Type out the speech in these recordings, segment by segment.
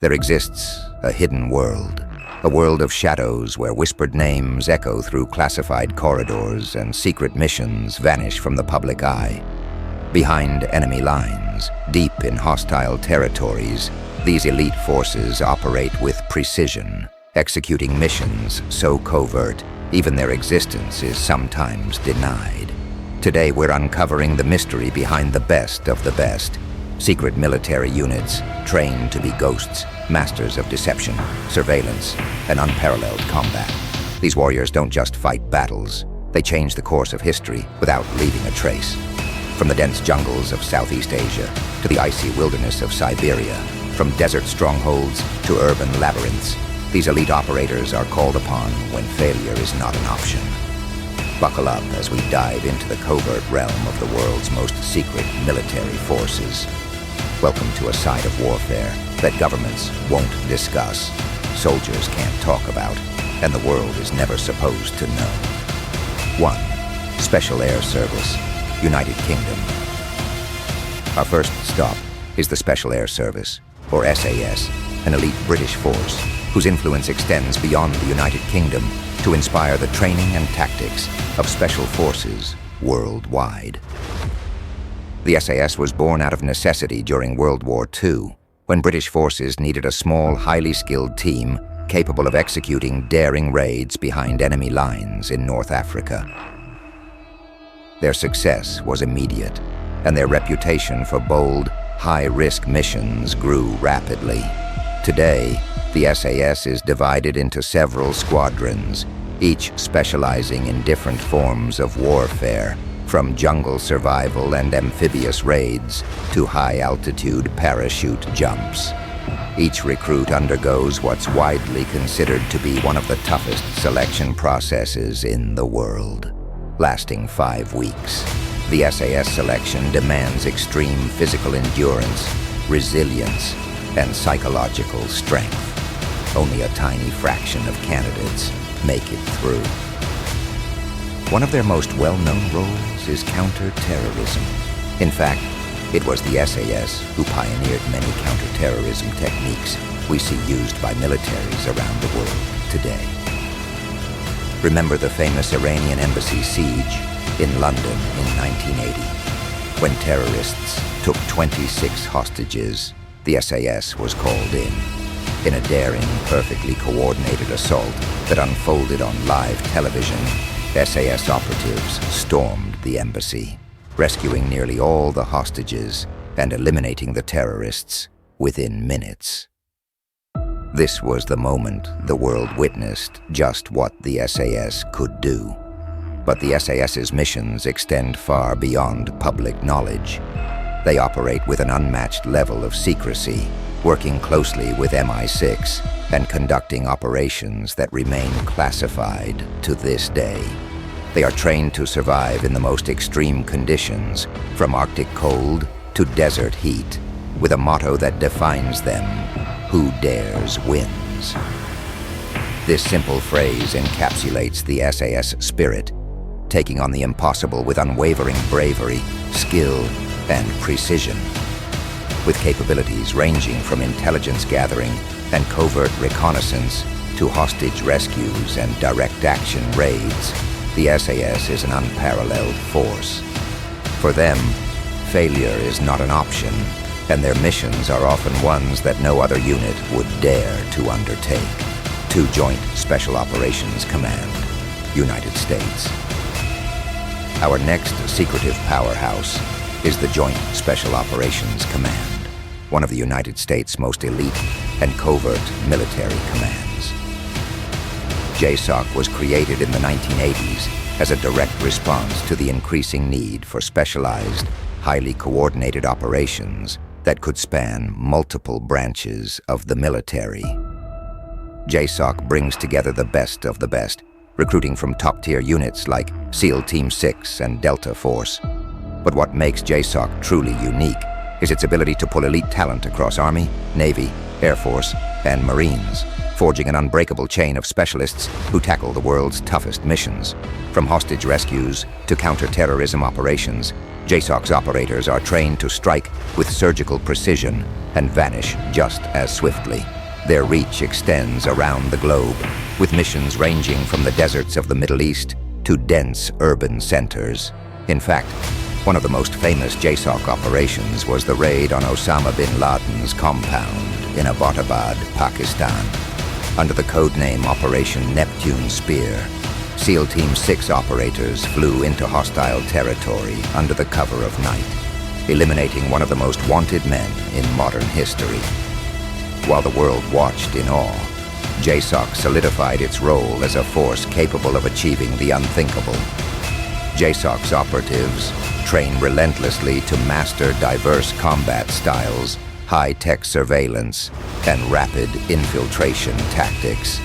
There exists a hidden world, a world of shadows where whispered names echo through classified corridors and secret missions vanish from the public eye. Behind enemy lines, deep in hostile territories, these elite forces operate with precision, executing missions so covert, even their existence is sometimes denied. Today we're uncovering the mystery behind the best of the best. Secret military units, trained to be ghosts, masters of deception, surveillance, and unparalleled combat. These warriors don't just fight battles, they change the course of history without leaving a trace. From the dense jungles of Southeast Asia to the icy wilderness of Siberia, from desert strongholds to urban labyrinths, these elite operators are called upon when failure is not an option. Buckle up as we dive into the covert realm of the world's most secret military forces. Welcome to a side of warfare that governments won't discuss, soldiers can't talk about, and the world is never supposed to know. 1. Special Air Service, United Kingdom. Our first stop is the Special Air Service, or SAS, an elite British force whose influence extends beyond the United Kingdom to inspire the training and tactics of special forces worldwide. The SAS was born out of necessity during World War II, when British forces needed a small, highly skilled team capable of executing daring raids behind enemy lines in North Africa. Their success was immediate, and their reputation for bold, high-risk missions grew rapidly. Today, the SAS is divided into several squadrons, each specializing in different forms of warfare, from jungle survival and amphibious raids to high-altitude parachute jumps. Each recruit undergoes what's widely considered to be one of the toughest selection processes in the world. Lasting 5 weeks, the SAS selection demands extreme physical endurance, resilience, and psychological strength. Only a tiny fraction of candidates make it through. One of their most well-known roles is counter-terrorism. In fact, it was the SAS who pioneered many counter-terrorism techniques we see used by militaries around the world today. Remember the famous Iranian embassy siege in London in 1980, when terrorists took 26 hostages. The SAS was called in a daring, perfectly coordinated assault that unfolded on live television. SAS operatives stormed the embassy, rescuing nearly all the hostages and eliminating the terrorists within minutes. This was the moment the world witnessed just what the SAS could do. But the SAS's missions extend far beyond public knowledge. They operate with an unmatched level of secrecy, working closely with MI6 and conducting operations that remain classified to this day. They are trained to survive in the most extreme conditions, from Arctic cold to desert heat, with a motto that defines them: who dares wins. This simple phrase encapsulates the SAS spirit, taking on the impossible with unwavering bravery, skill, and precision. With capabilities ranging from intelligence gathering and covert reconnaissance to hostage rescues and direct action raids, the SAS is an unparalleled force. For them, failure is not an option, and their missions are often ones that no other unit would dare to undertake. 2 Joint Special Operations Command, United States. Our next secretive powerhouse is the Joint Special Operations Command, one of the United States' most elite and covert military commands. JSOC was created in the 1980s as a direct response to the increasing need for specialized, highly coordinated operations that could span multiple branches of the military. JSOC brings together the best of the best, recruiting from top-tier units like SEAL Team 6 and Delta Force. But what makes JSOC truly unique is its ability to pull elite talent across Army, Navy, Air Force, and Marines, forging an unbreakable chain of specialists who tackle the world's toughest missions. From hostage rescues to counter-terrorism operations, JSOC's operators are trained to strike with surgical precision and vanish just as swiftly. Their reach extends around the globe, with missions ranging from the deserts of the Middle East to dense urban centers. In fact, one of the most famous JSOC operations was the raid on Osama bin Laden's compound in Abbottabad, Pakistan. Under the codename Operation Neptune Spear, SEAL Team 6 operators flew into hostile territory under the cover of night, eliminating one of the most wanted men in modern history. While the world watched in awe, JSOC solidified its role as a force capable of achieving the unthinkable. JSOC's operatives train relentlessly to master diverse combat styles, high-tech surveillance, and rapid infiltration tactics.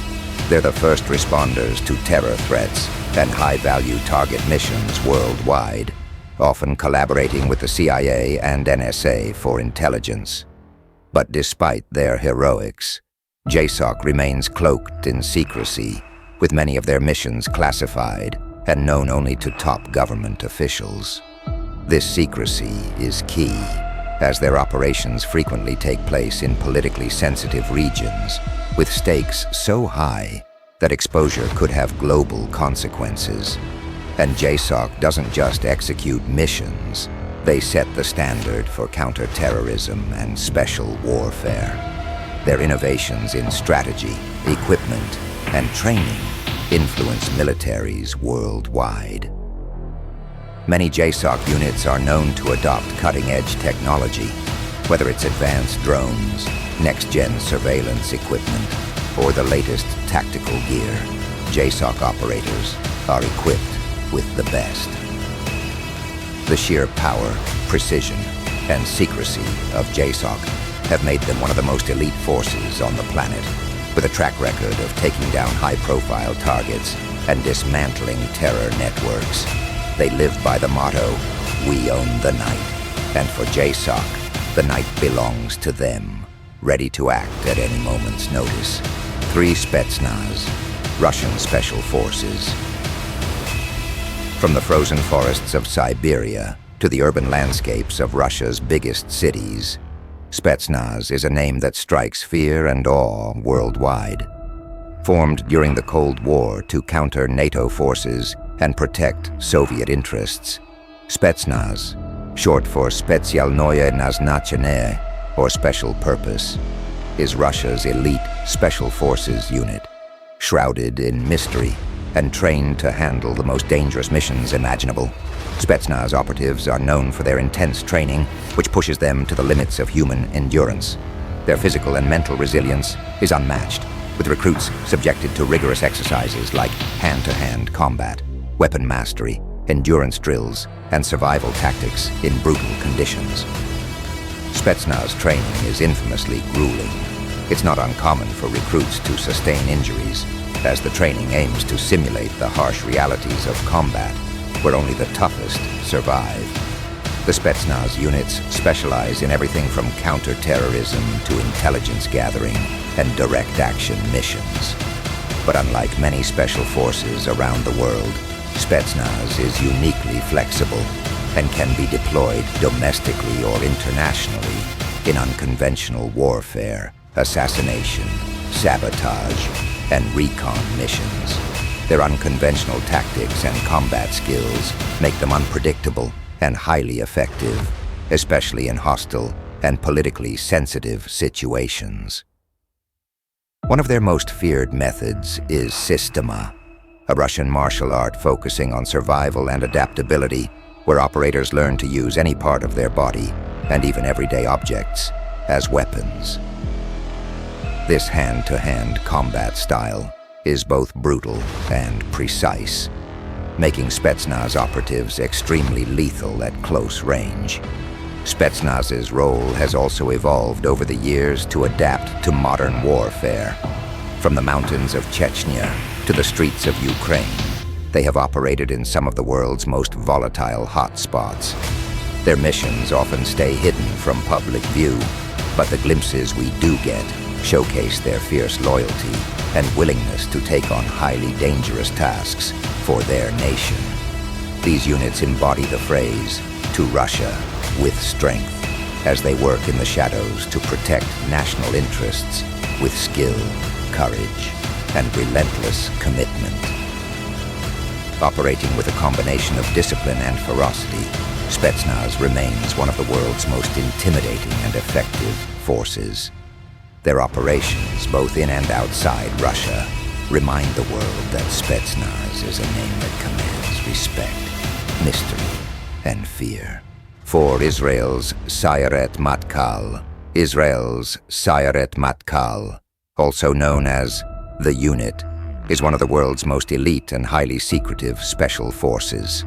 They're the first responders to terror threats and high-value target missions worldwide, often collaborating with the CIA and NSA for intelligence. But despite their heroics, JSOC remains cloaked in secrecy, with many of their missions classified and known only to top government officials. This secrecy is key, as their operations frequently take place in politically sensitive regions, with stakes so high that exposure could have global consequences. And JSOC doesn't just execute missions, they set the standard for counter-terrorism and special warfare. Their innovations in strategy, equipment, and training influence militaries worldwide. Many JSOC units are known to adopt cutting-edge technology, whether it's advanced drones, next-gen surveillance equipment, or the latest tactical gear. JSOC operators are equipped with the best. The sheer power, precision, and secrecy of JSOC have made them one of the most elite forces on the planet, with a track record of taking down high-profile targets and dismantling terror networks. They live by the motto, "We own the night," and for JSOC, the night belongs to them, ready to act at any moment's notice. 3 Spetsnaz, Russian Special Forces. From the frozen forests of Siberia to the urban landscapes of Russia's biggest cities, Spetsnaz is a name that strikes fear and awe worldwide. Formed during the Cold War to counter NATO forces and protect Soviet interests, Spetsnaz, short for Specjalnoye Nazначение, or Special Purpose, is Russia's elite Special Forces unit, shrouded in mystery and trained to handle the most dangerous missions imaginable. Spetsnaz operatives are known for their intense training, which pushes them to the limits of human endurance. Their physical and mental resilience is unmatched, with recruits subjected to rigorous exercises like hand-to-hand combat, weapon mastery, endurance drills, and survival tactics in brutal conditions. Spetsnaz training is infamously grueling. It's not uncommon for recruits to sustain injuries, as the training aims to simulate the harsh realities of combat, where only the toughest survive. The Spetsnaz units specialize in everything from counter-terrorism to intelligence gathering and direct action missions. But unlike many special forces around the world, Spetsnaz is uniquely flexible and can be deployed domestically or internationally in unconventional warfare, assassination, sabotage, and recon missions. Their unconventional tactics and combat skills make them unpredictable and highly effective, especially in hostile and politically sensitive situations. One of their most feared methods is Systema, a Russian martial art focusing on survival and adaptability, where operators learn to use any part of their body, and even everyday objects, as weapons. This hand-to-hand combat style is both brutal and precise, making Spetsnaz operatives extremely lethal at close range. Spetsnaz's role has also evolved over the years to adapt to modern warfare. From the mountains of Chechnya to the streets of Ukraine, they have operated in some of the world's most volatile hotspots. Their missions often stay hidden from public view, but the glimpses we do get showcase their fierce loyalty and willingness to take on highly dangerous tasks for their nation. These units embody the phrase, to Russia with strength, as they work in the shadows to protect national interests with skill, courage, and relentless commitment. Operating with a combination of discipline and ferocity, Spetsnaz remains one of the world's most intimidating and effective forces. Their operations, both in and outside Russia, remind the world that Spetsnaz is a name that commands respect, mystery, and fear. For Israel's Sayeret Matkal, also known as the Unit, is one of the world's most elite and highly secretive special forces.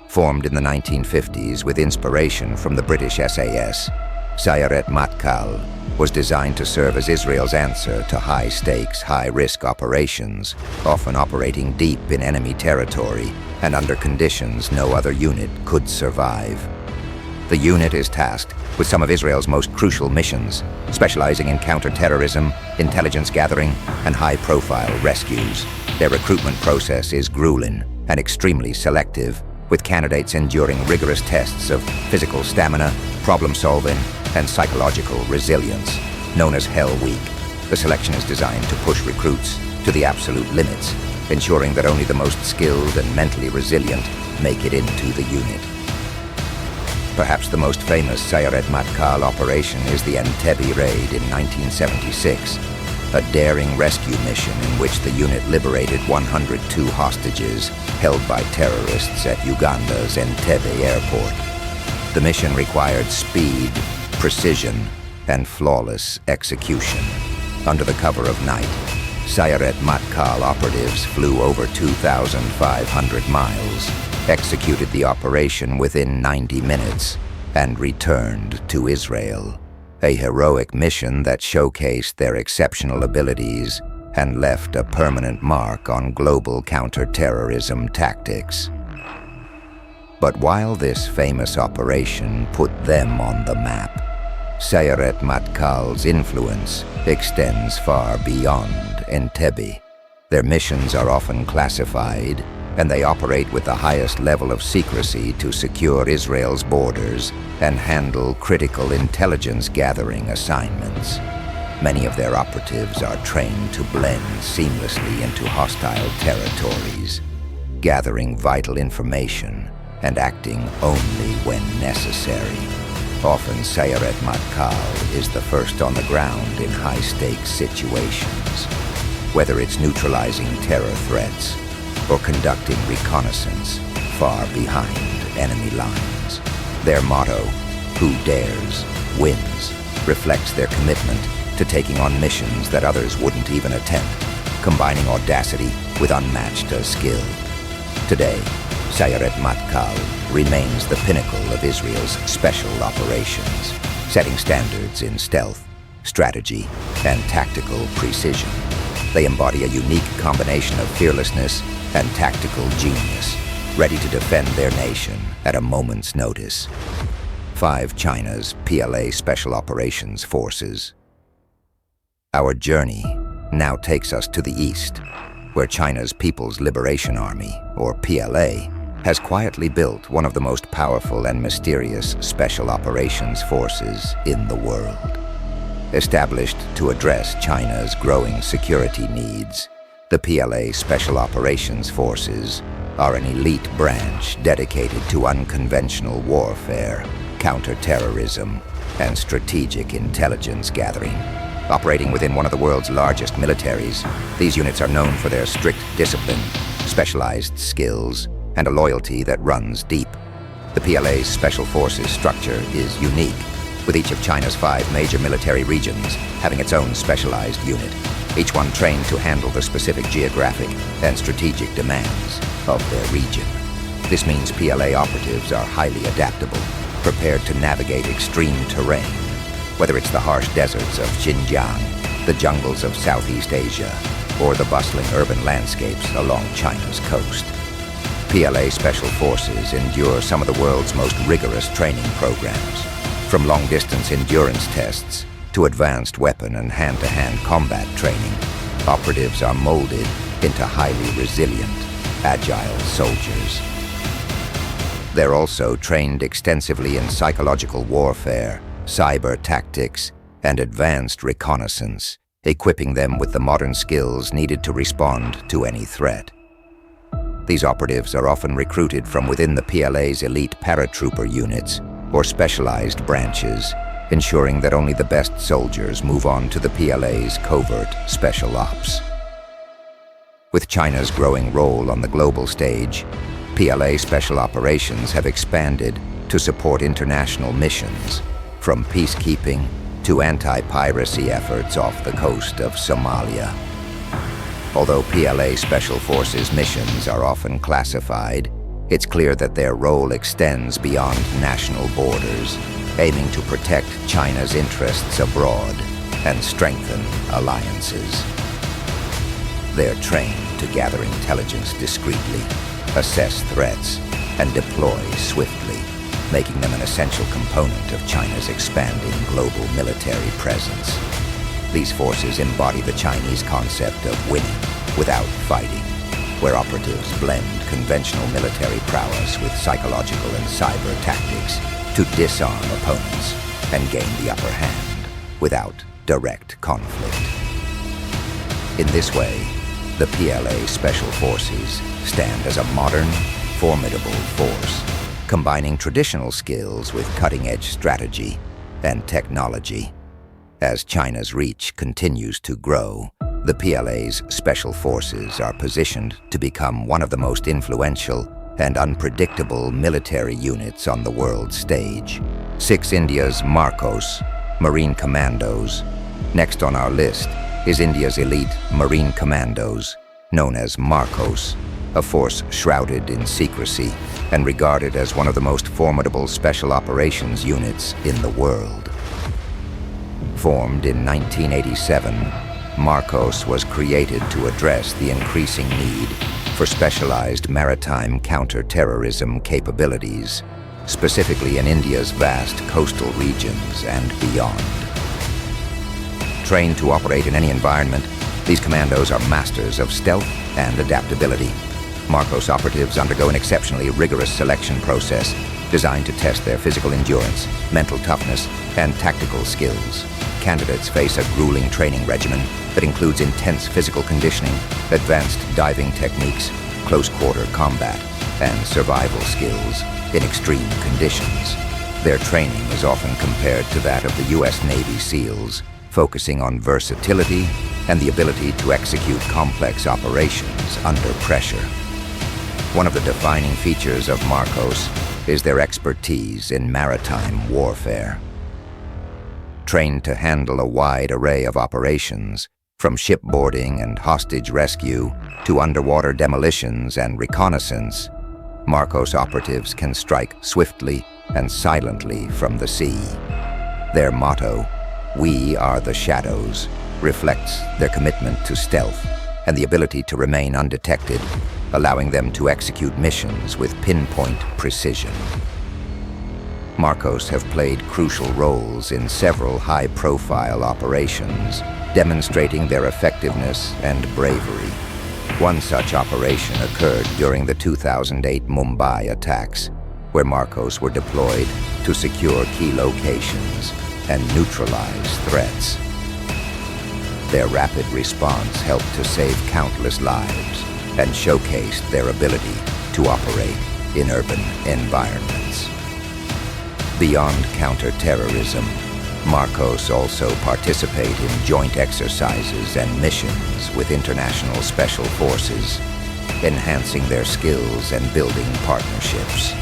Formed in the 1950s with inspiration from the British SAS, Sayeret Matkal was designed to serve as Israel's answer to high-stakes, high-risk operations, often operating deep in enemy territory and under conditions no other unit could survive. The unit is tasked with some of Israel's most crucial missions, specializing in counter-terrorism, intelligence gathering, and high-profile rescues. Their recruitment process is grueling and extremely selective, with candidates enduring rigorous tests of physical stamina, problem-solving, and psychological resilience. Known as Hell Week, the selection is designed to push recruits to the absolute limits, ensuring that only the most skilled and mentally resilient make it into the unit. Perhaps the most famous Sayeret Matkal operation is the Entebbe raid in 1976, a daring rescue mission in which the unit liberated 102 hostages held by terrorists at Uganda's Entebbe airport. The mission required speed, precision, and flawless execution. Under the cover of night, Sayeret Matkal operatives flew over 2,500 miles, executed the operation within 90 minutes, and returned to Israel. A heroic mission that showcased their exceptional abilities and left a permanent mark on global counter-terrorism tactics. But while this famous operation put them on the map, Sayeret Matkal's influence extends far beyond Entebbe. Their missions are often classified, and they operate with the highest level of secrecy to secure Israel's borders and handle critical intelligence gathering assignments. Many of their operatives are trained to blend seamlessly into hostile territories, gathering vital information and acting only when necessary. Often, Sayeret Matkal is the first on the ground in high-stakes situations, whether it's neutralizing terror threats or conducting reconnaissance far behind enemy lines. Their motto, "Who dares, wins," reflects their commitment to taking on missions that others wouldn't even attempt, combining audacity with unmatched skill. Today, Sayeret Matkal remains the pinnacle of Israel's special operations, setting standards in stealth, strategy, and tactical precision. They embody a unique combination of fearlessness and tactical genius, ready to defend their nation at a moment's notice. 5. China's PLA Special Operations Forces. Our journey now takes us to the east, where China's People's Liberation Army, or PLA, has quietly built one of the most powerful and mysterious special operations forces in the world. Established to address China's growing security needs, the PLA Special Operations Forces are an elite branch dedicated to unconventional warfare, counter-terrorism, and strategic intelligence gathering. Operating within one of the world's largest militaries, these units are known for their strict discipline, specialized skills, and a loyalty that runs deep. The PLA's Special Forces structure is unique, with each of China's 5 major military regions having its own specialized unit, each one trained to handle the specific geographic and strategic demands of their region. This means PLA operatives are highly adaptable, prepared to navigate extreme terrain, whether it's the harsh deserts of Xinjiang, the jungles of Southeast Asia, or the bustling urban landscapes along China's coast. PLA Special Forces endure some of the world's most rigorous training programs, from long-distance endurance tests to advanced weapon and hand-to-hand combat training. Operatives are molded into highly resilient, agile soldiers. They're also trained extensively in psychological warfare, cyber tactics, and advanced reconnaissance, equipping them with the modern skills needed to respond to any threat. These operatives are often recruited from within the PLA's elite paratrooper units or specialized branches, ensuring that only the best soldiers move on to the PLA's covert special ops. With China's growing role on the global stage, PLA special operations have expanded to support international missions, from peacekeeping to anti-piracy efforts off the coast of Somalia. Although PLA Special Forces missions are often classified, it's clear that their role extends beyond national borders, aiming to protect China's interests abroad and strengthen alliances. They're trained to gather intelligence discreetly, assess threats, and deploy swiftly, making them an essential component of China's expanding global military presence. These forces embody the Chinese concept of winning without fighting, where operatives blend conventional military prowess with psychological and cyber tactics to disarm opponents and gain the upper hand without direct conflict. In this way, the PLA Special Forces stand as a modern, formidable force, combining traditional skills with cutting-edge strategy and technology. As China's reach continues to grow, the PLA's Special Forces are positioned to become one of the most influential and unpredictable military units on the world stage. 6. India's Marcos, Marine Commandos. Next on our list is India's elite Marine Commandos, known as Marcos, a force shrouded in secrecy and regarded as one of the most formidable special operations units in the world. Formed in 1987, Marcos was created to address the increasing need for specialized maritime counter-terrorism capabilities, specifically in India's vast coastal regions and beyond. Trained to operate in any environment, these commandos are masters of stealth and adaptability. Marcos operatives undergo an exceptionally rigorous selection process designed to test their physical endurance, mental toughness, and tactical skills. Candidates face a grueling training regimen that includes intense physical conditioning, advanced diving techniques, close-quarter combat, and survival skills in extreme conditions. Their training is often compared to that of the U.S. Navy SEALs, focusing on versatility and the ability to execute complex operations under pressure. One of the defining features of Marcos is their expertise in maritime warfare. Trained to handle a wide array of operations, from shipboarding and hostage rescue to underwater demolitions and reconnaissance, Marcos operatives can strike swiftly and silently from the sea. Their motto, "We are the shadows," reflects their commitment to stealth and the ability to remain undetected, allowing them to execute missions with pinpoint precision. Marcos have played crucial roles in several high-profile operations, demonstrating their effectiveness and bravery. One such operation occurred during the 2008 Mumbai attacks, where Marcos were deployed to secure key locations and neutralize threats. Their rapid response helped to save countless lives and showcased their ability to operate in urban environments. Beyond counter-terrorism, Marcos also participate in joint exercises and missions with international special forces, enhancing their skills and building partnerships.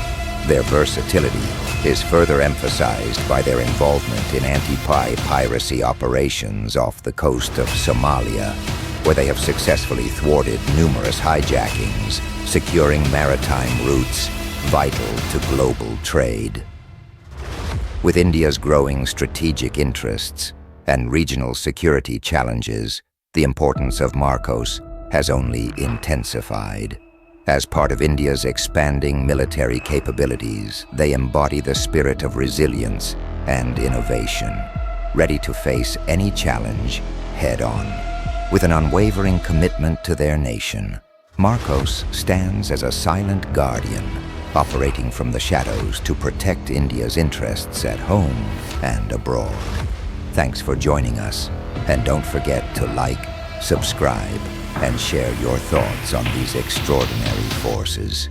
Their versatility is further emphasized by their involvement in anti-piracy operations off the coast of Somalia, where they have successfully thwarted numerous hijackings, securing maritime routes vital to global trade. With India's growing strategic interests and regional security challenges, the importance of Marcos has only intensified. As part of India's expanding military capabilities, they embody the spirit of resilience and innovation, ready to face any challenge head-on. With an unwavering commitment to their nation, Marcos stands as a silent guardian, operating from the shadows to protect India's interests at home and abroad. Thanks for joining us, and don't forget to like, subscribe, and share your thoughts on these extraordinary forces.